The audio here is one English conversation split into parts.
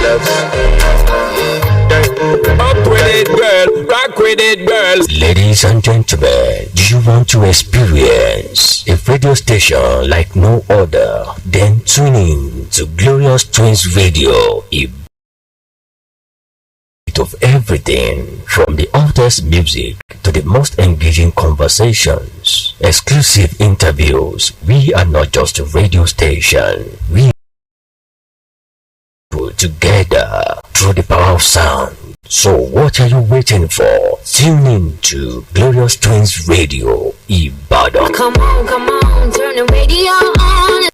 Up with it, girl. Rock with it, girl. Ladies and gentlemen, do you want to experience a radio station like no other? Then tune in to Glorious Twins Radio. A bit of everything from the hottest music to the most engaging conversations, exclusive interviews. We are not just a radio station. We put together through the power of sound. So what are you waiting for? Tune in to Glorious Twins Radio, Ibadan. Come on, turn the radio on.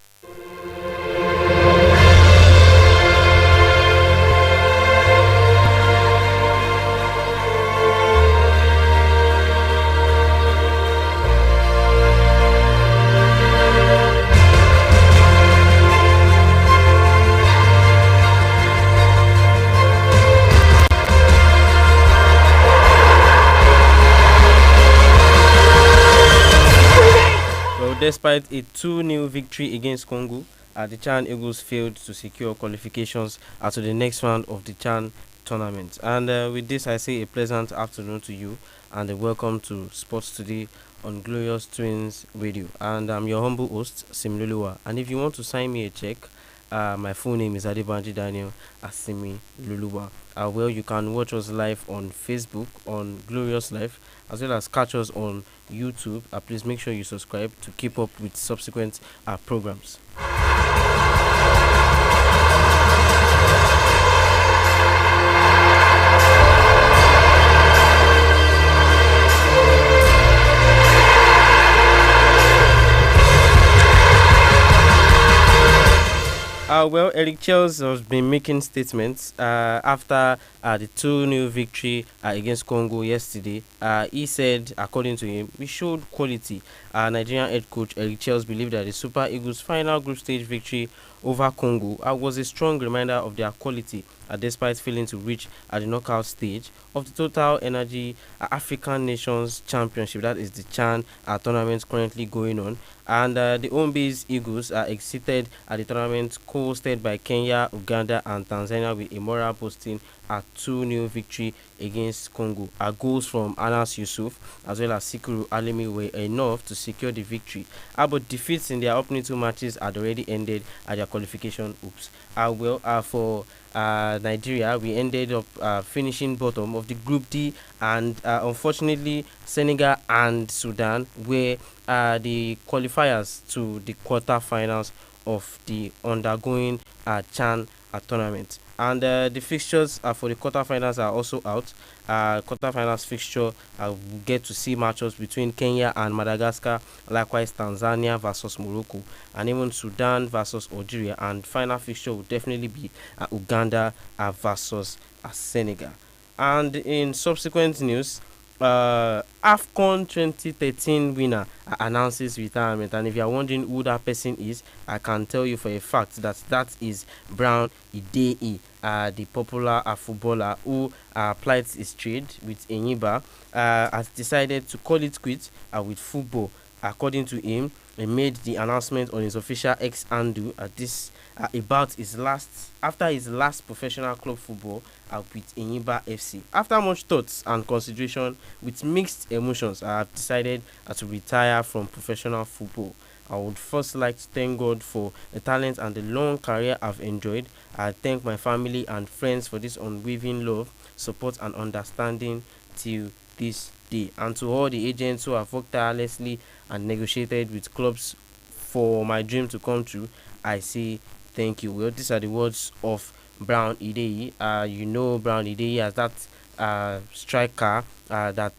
Despite a 2-0 victory against Congo, the Chan Eagles failed to secure qualifications to the next round of the Chan tournament. And with this, I say a pleasant afternoon to you and welcome to Sports Today on Glorious Twins Radio. And I'm your humble host, Simluluwa. And if you want to sign me a check, my full name is Adebanji Daniel Asimi Luluwa. Well, you can watch us live on Facebook on Glorious Life, as well as catch us on YouTube. Please make sure you subscribe to keep up with subsequent programs. Well, Eric Chels has been making statements after the 2-0 victory against Congo yesterday. He said, according to him, we showed quality. Nigerian head coach Eric Chels believed that the Super Eagles' final group stage victory over Congo was a strong reminder of their quality, despite failing to reach the knockout stage of the Total Energy African Nations Championship. That is the CHAN tournament currently going on. And the home-based Eagles exited the tournament hosted by Kenya, Uganda, and Tanzania with a moral boasting 2-0 victory against Congo. Goals from Anas Yusuf as well as Sikuru Alimi were enough to secure the victory. But defeats in their opening 2 matches had already ended their qualification hopes. For Nigeria, we ended up finishing bottom of the Group D, and unfortunately, Senegal and Sudan were the qualifiers to the quarterfinals of the undergoing CHAN tournament. And the fixtures for the quarterfinals are also out. Quarterfinals fixture, we get to see matches between Kenya and Madagascar, likewise Tanzania versus Morocco, and even Sudan versus Algeria. And final fixture will definitely be Uganda versus Senegal. And in subsequent news, AFCON 2013 winner announces retirement, and if you are wondering who that person is, I can tell you for a fact that that is Brown Idei, the popular footballer who plied his trade with Enyimba, has decided to call it quits with football. According to him, he made the announcement on his official X handle about his last professional club football with Enyimba FC. After much thoughts and consideration, with mixed emotions, I have decided to retire from professional football. I would first like to thank God for the talent and the long career I've enjoyed. I thank my family and friends for this unwavering love, support, and understanding till this day. And to all the agents who have worked tirelessly and negotiated with clubs for my dream to come true, I say thank you. Well, these are the words of Brown Idei. You know Brown Idei as that striker that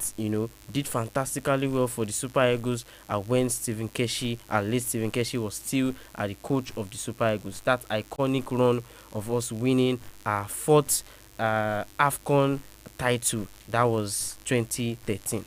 did fantastically well for the Super Eagles when Stephen Keshi, late Stephen Keshi, was still the coach of the Super Eagles. That iconic run of us winning our 4th AFCON title, that was 2013.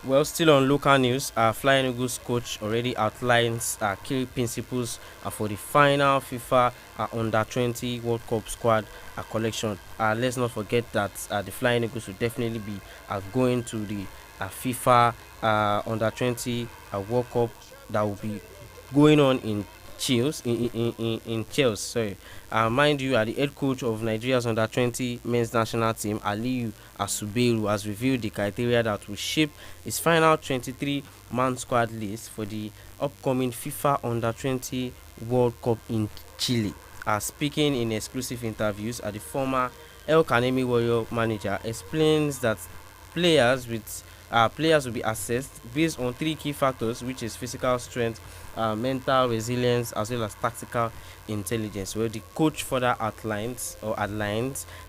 Well, Well, still on local news, Flying Eagles coach already outlines key principles for the final FIFA Under 20 World Cup squad collection. Let's not forget that the Flying Eagles will definitely be going to the FIFA Under 20 World Cup that will be going on in Chelsea. Sorry. Mind you, the head coach of Nigeria's under 20 men's national team, Aliyu Asuberu, has revealed the criteria that will shape his final 23-man squad list for the upcoming FIFA Under 20 World Cup in Chile. Speaking in exclusive interviews, the former El Kanemi Warrior manager explains that players will be assessed based on three key factors, which is physical strength, mental resilience, as well as tactical intelligence. Well, the coach further outlines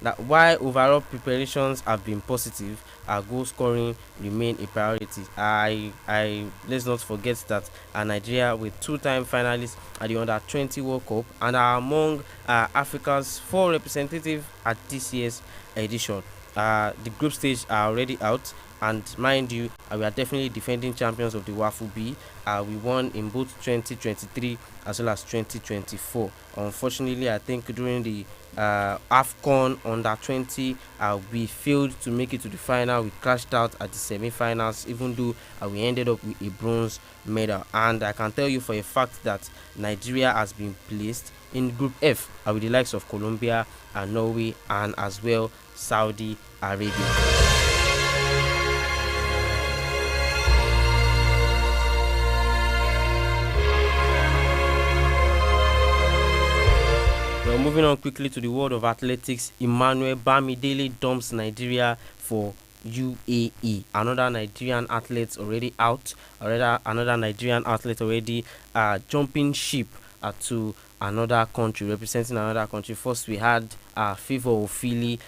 that while overall preparations have been positive, goal scoring remain a priority. Let's not forget that Nigeria, with two-time finalists at the Under 20 World Cup, and are among Africa's 4 representatives at this year's edition. The group stage are already out, and mind you, we are definitely defending champions of the WAFU B. We won in both 2023 as well as 2024. Unfortunately, I think during the AFCON Under 20, we failed to make it to the final. We crashed out at the semi-finals, even though we ended up with a bronze medal. And I can tell you for a fact that Nigeria has been placed in Group F with the likes of Colombia and Norway, and as well Saudi Arabia. Well, moving on quickly to the world of athletics, Emmanuel Bamidele dumps Nigeria for UAE. Another Nigerian athlete already out. Another Nigerian athlete already jumping ship to another country, representing another country. First, we had Favour Ofili,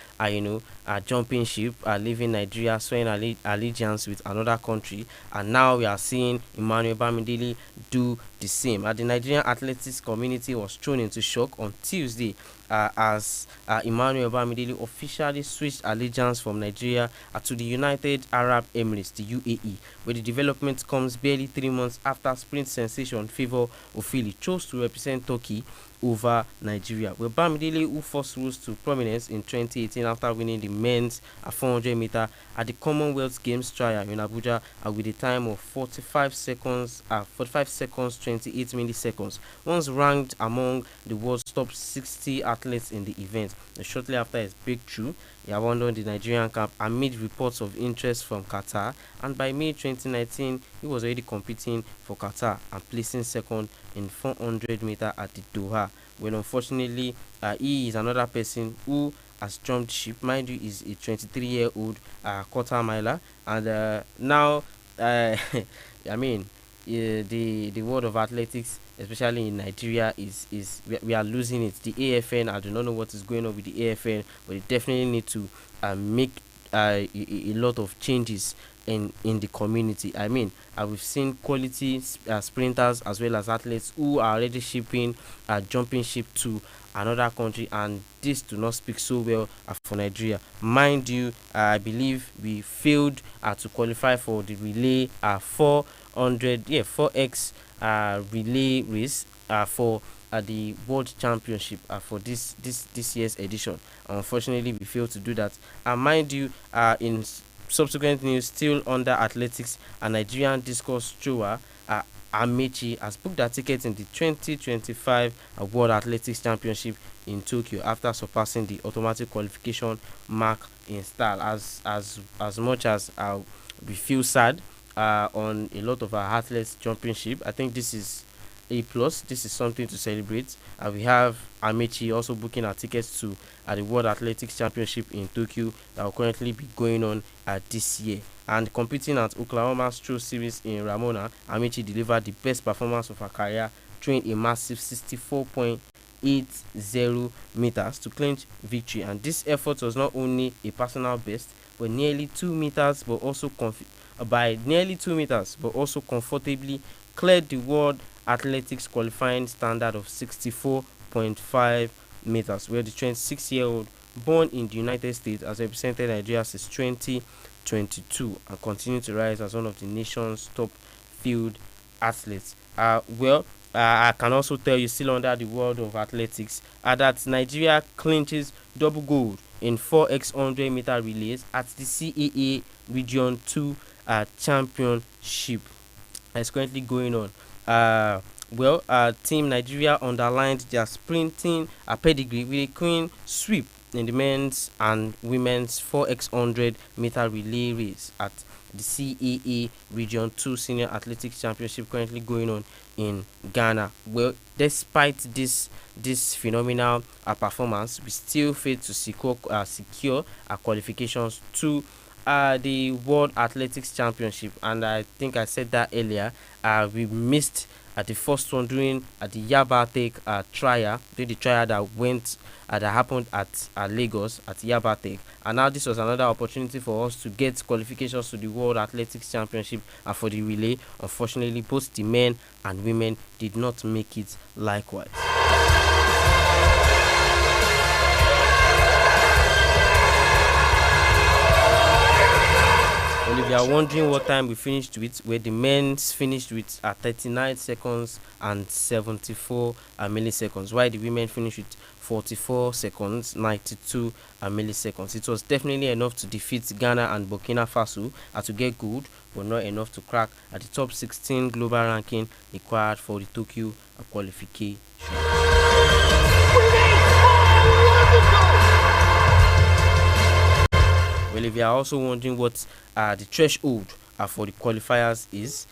jumping ship, leaving Nigeria, swearing allegiance with another country, and now we are seeing Emmanuel Bamidele do the same. The Nigerian athletics community was thrown into shock on Tuesday as Emmanuel Bamidele officially switched allegiance from Nigeria to the United Arab Emirates, the UAE, where the development comes barely 3 months after sprint sensation Favour Ofili chose to represent Turkey over Nigeria. Well, Bamidele, who first rose to prominence in 2018 after winning the men's 400 meter at the Commonwealth Games trial in Abuja with a time of 45 seconds 28 milliseconds, once ranked among the world's top 60 athletes in the event. Shortly after his breakthrough, he abandoned the Nigerian camp amid reports of interest from Qatar, and by May 2019, he was already competing for Qatar and placing second in 400 meter at the Doha. Well, unfortunately, he is another person who has jumped ship. Mind you, is a 23-year-old quarter miler, and now, the world of athletics, especially in Nigeria, we are losing it. The AFN, I do not know what is going on with the AFN, but they definitely need to make a lot of changes in the community. We've seen quality sprinters as well as athletes who are already jumping ship to another country, and this do not speak so well for Nigeria. Mind you, I believe we failed to qualify for the relay 4x relay race for the World Championship for this year's edition. Unfortunately, we failed to do that. Mind you, in subsequent news, still under athletics, a Nigerian discus thrower, Amechi, has booked a ticket in the 2025 World Athletics Championship in Tokyo after surpassing the automatic qualification mark in style. As much as we feel sad on a lot of our athletes jumping ship, I think this is a plus. This is something to celebrate. We have Amechi also booking our tickets to the World Athletics Championship in Tokyo that will currently be going on this year. And competing at Oklahoma Stroll Series in Ramona, Amechi delivered the best performance of her career, throwing a massive 64.80 meters to clinch victory. And this effort was not only a personal best, but nearly 2 meters, but also comfortably cleared the World Athletics qualifying standard of 64.5 meters, where the 26-year-old, born in the United States, has represented Nigeria since 2012 2022 and continue to rise as one of the nation's top field athletes. I can also tell you, still under the world of athletics, that Nigeria clinches double gold in 4x100 meter relays at the CAA Region 2 championship that's currently going on. Team Nigeria underlined their sprinting pedigree with a clean sweep in the men's and women's 4x100 meter relay race at the CAA Region 2 Senior Athletics Championship currently going on in Ghana. Well, despite this phenomenal performance, we still failed to secure qualifications to the World Athletics Championship, and I think I said that earlier. We missed the first one during the Yabatek trial, the trial that went that happened at Lagos at Yabatek, and now this was another opportunity for us to get qualifications to the World Athletics Championship for the relay. Unfortunately, both the men and women did not make it likewise. Well, if you are wondering what time we finished with, where the men's finished with 39 seconds and 74 milliseconds, while the women finished with 44 seconds, 92 milliseconds. It was definitely enough to defeat Ghana and Burkina Faso to get gold, but not enough to crack at the top 16 global ranking required for the Tokyo qualification. Well, if you are also wondering what the threshold for the qualifiers is,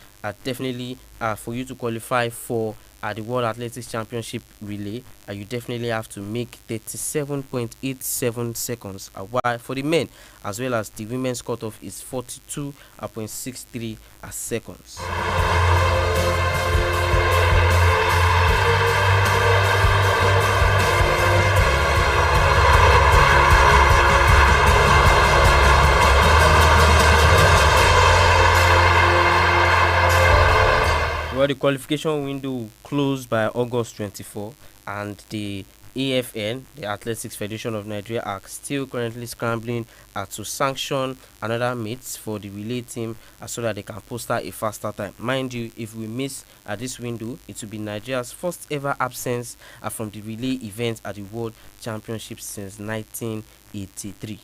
definitely for you to qualify for the World Athletics Championship relay, you definitely have to make 37.87 seconds. While for the men as well as the women's cutoff is 42.63 seconds. Well, the qualification window closed by August 24, and the AFN, the Athletics Federation of Nigeria, are still currently scrambling to sanction another meet for the relay team so that they can poster a faster time. Mind you, if we miss this window, it will be Nigeria's first ever absence from the relay event at the World Championship since 1983.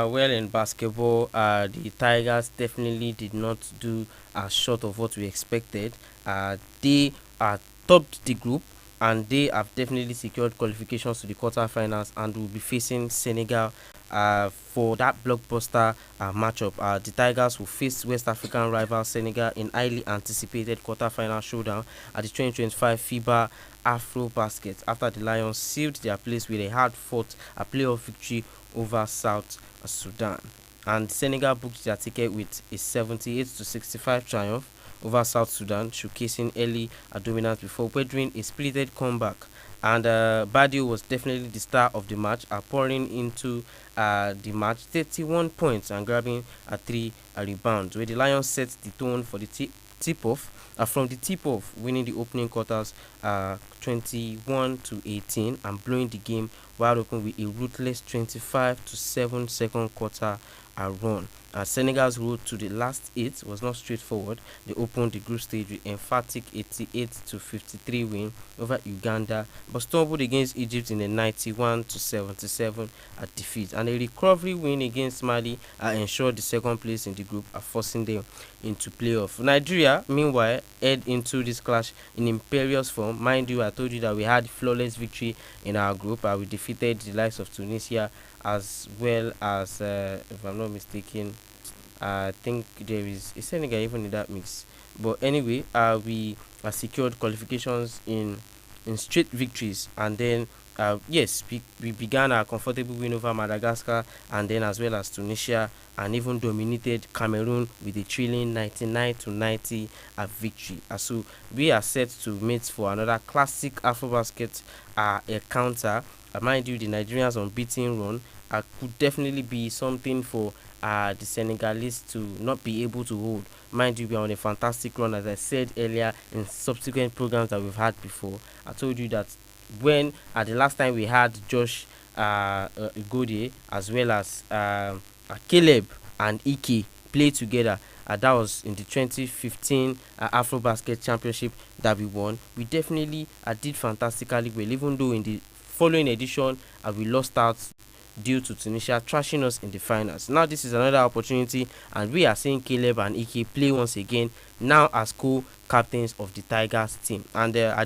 Well, in basketball, the Tigers definitely did not do short of what we expected. They topped the group, and they have definitely secured qualifications to the quarterfinals and will be facing Senegal for that blockbuster matchup. The Tigers will face West African rival Senegal in highly anticipated quarterfinal showdown at the 2025 FIBA Afro Basket after the Lions sealed their place with a hard-fought playoff victory over South Sudan. And Senegal booked their ticket with a 78-65 triumph over South Sudan, showcasing early dominance before weathering a spirited comeback. And Badio was definitely the star of the match, pouring into the match 31 points and grabbing 3 rebounds, where the Lions set the tone for the tip-off. From the tip-off, winning the opening quarters 21-18 and blowing the game wide open with a ruthless 25-7 second quarter run. Senegal's road to the last 8 was not straightforward. They opened the group stage with emphatic 88-53 win over Uganda, but stumbled against Egypt in a 91-77 defeat. And a recovery win against Mali ensured the second place in the group, forcing them into playoff. Nigeria, meanwhile, head into this clash in imperious form. Mind you, I told you that we had flawless victory in our group. We defeated the likes of Tunisia as well as, if I'm not mistaken, I think there is a Senegal even in that mix. But anyway, we secured qualifications in straight victories, and then yes, we began our comfortable win over Madagascar and then as well as Tunisia, and even dominated Cameroon with a thrilling 99-90 victory. So we are set to meet for another classic AfroBasket encounter. Mind you, the Nigerians' unbeaten run could definitely be something for the Senegalese to not be able to hold. Mind you, we are on a fantastic run, as I said earlier in subsequent programs that we've had before. I told you that when the last time we had Josh Igode as well as Caleb and Ike play together. That was in the 2015 AfroBasket Championship that we won. We definitely did fantastically well, even though in the following edition we lost out due to Tunisia trashing us in the finals. Now this is another opportunity, and we are seeing Caleb and Ike play once again, now as co-captains of the Tigers team. And I